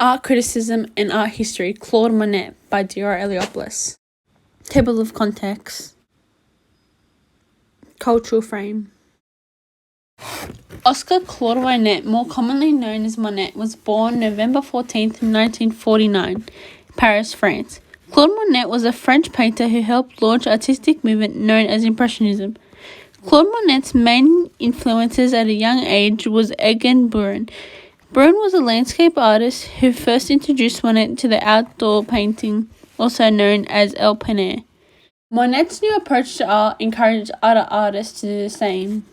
Art Criticism and Art History, Claude Monet by Dior Eliopoulos. Table of Contexts. Cultural frame. Oscar Claude Monet, more commonly known as Monet, was born November 14th, 1949, Paris, France. Claude Monet was a French painter who helped launch artistic movement known as Impressionism. Claude Monet's main influences at a young age was Eugène Buron. Buron was a landscape artist who first introduced Monet to the outdoor painting, also known as el plein air. Monet's new approach to art encouraged other artists to do the same.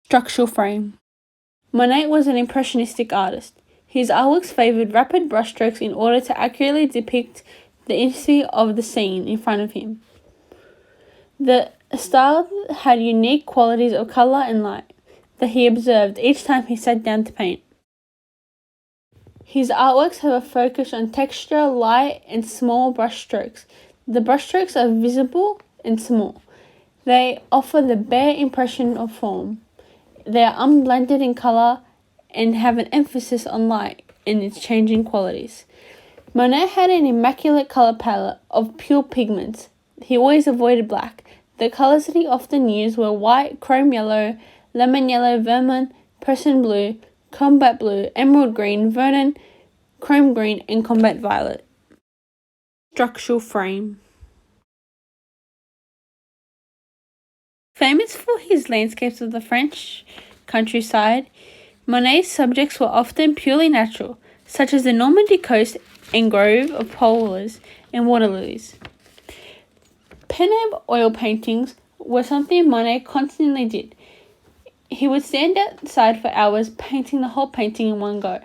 Structural frame. Monet was an impressionistic artist. His artworks favoured rapid brushstrokes in order to accurately depict the intricacy of the scene in front of him. The style had unique qualities of colour and light that he observed each time he sat down to paint. His artworks have a focus on texture, light, and small brushstrokes. The brushstrokes are visible and small. They offer the bare impression of form. They are unblended in colour and have an emphasis on light and its changing qualities. Monet had an immaculate colour palette of pure pigments. He always avoided black. The colours that he often used were white, chrome yellow, lemon yellow, vermilion, Prussian blue, combat blue, emerald green, vernon, chrome green, and combat violet. Structural frame. Famous for his landscapes of the French countryside, Monet's subjects were often purely natural, such as the Normandy coast and grove of poplars and water lilies. Pen and oil paintings were something Monet constantly did. He would stand outside for hours painting the whole painting in one go.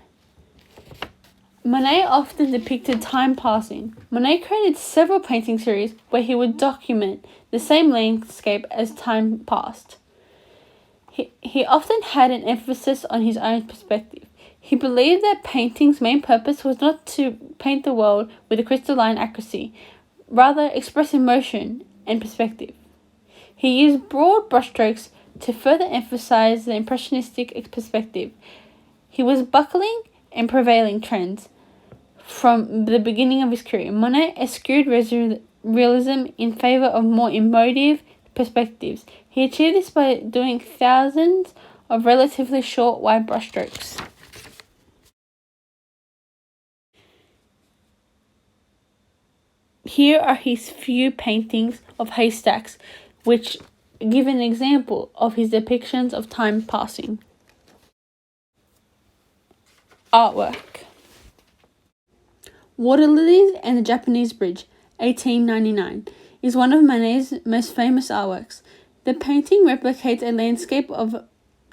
Monet often depicted time passing. Monet created several painting series where he would document the same landscape as time passed. He often had an emphasis on his own perspective. He believed that painting's main purpose was not to paint the world with a crystalline accuracy, rather express emotion and perspective. He used broad brushstrokes to further emphasize the impressionistic perspective. He was buckling and prevailing trends. From the beginning of his career, Monet eschewed realism in favour of more emotive perspectives. He achieved this by doing thousands of relatively short, wide brushstrokes. Here are his few paintings of haystacks, which give an example of his depictions of time passing. Artwork. Water Lilies and the Japanese Bridge, 1899, is one of Monet's most famous artworks. The painting replicates a landscape of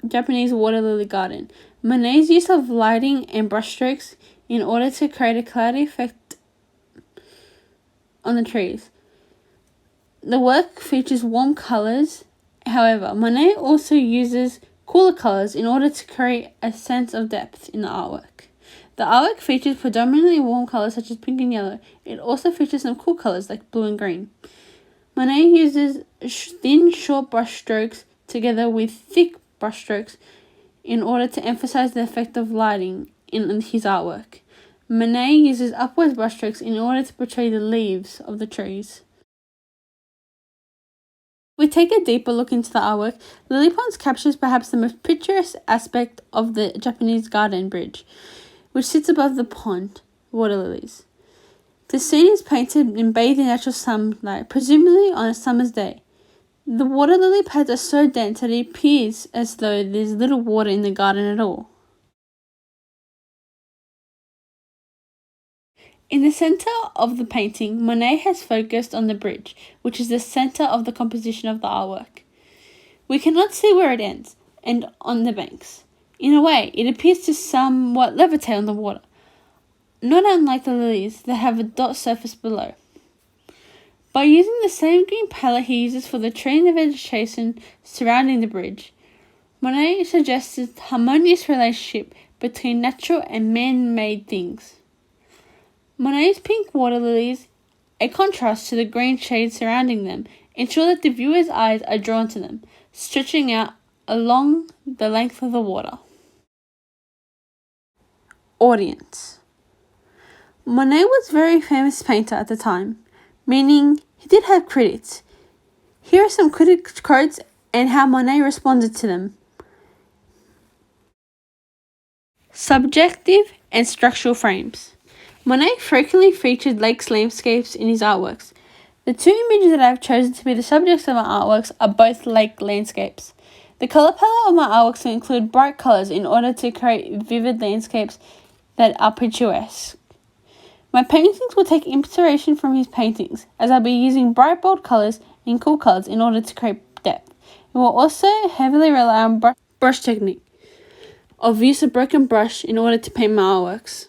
Japanese water lily garden. Monet's use of lighting and brushstrokes in order to create a cloudy effect on the trees. The work features warm colours. However, Monet also uses cooler colours in order to create a sense of depth in the artwork. The artwork features predominantly warm colours such as pink and yellow. It also features some cool colours like blue and green. Monet uses thin, short brushstrokes together with thick brushstrokes in order to emphasize the effect of lighting in his artwork. Monet uses upwards brushstrokes in order to portray the leaves of the trees. We take a deeper look into the artwork. Lily Ponds captures perhaps the most picturesque aspect of the Japanese garden bridge, which sits above the pond, water lilies. The scene is painted in bathed in natural sunlight, presumably on a summer's day. The water lily pads are so dense that it appears as though there's little water in the garden at all. In the centre of the painting, Monet has focused on the bridge, which is the centre of the composition of the artwork. We cannot see where it ends, and on the banks. In a way, it appears to somewhat levitate on the water, not unlike the lilies that have a dot surface below. By using the same green palette he uses for the tree and the vegetation surrounding the bridge, Monet suggests a harmonious relationship between natural and man-made things. Monet's pink water lilies, a contrast to the green shade surrounding them, ensure that the viewer's eyes are drawn to them, stretching out along the length of the water. audience. Monet was a very famous painter at the time, meaning he did have critics. Here are some critics' quotes and how Monet responded to them. Subjective and structural frames. Monet frequently featured lakes landscapes in his artworks. The two images that I have chosen to be the subjects of my artworks are both lake landscapes. The colour palette of my artworks will include bright colours in order to create vivid landscapes that are picturesque. My paintings will take inspiration from his paintings, as I'll be using bright bold colours and cool colours in order to create depth. It will also heavily rely on brush technique, of use of broken brush in order to paint my artworks.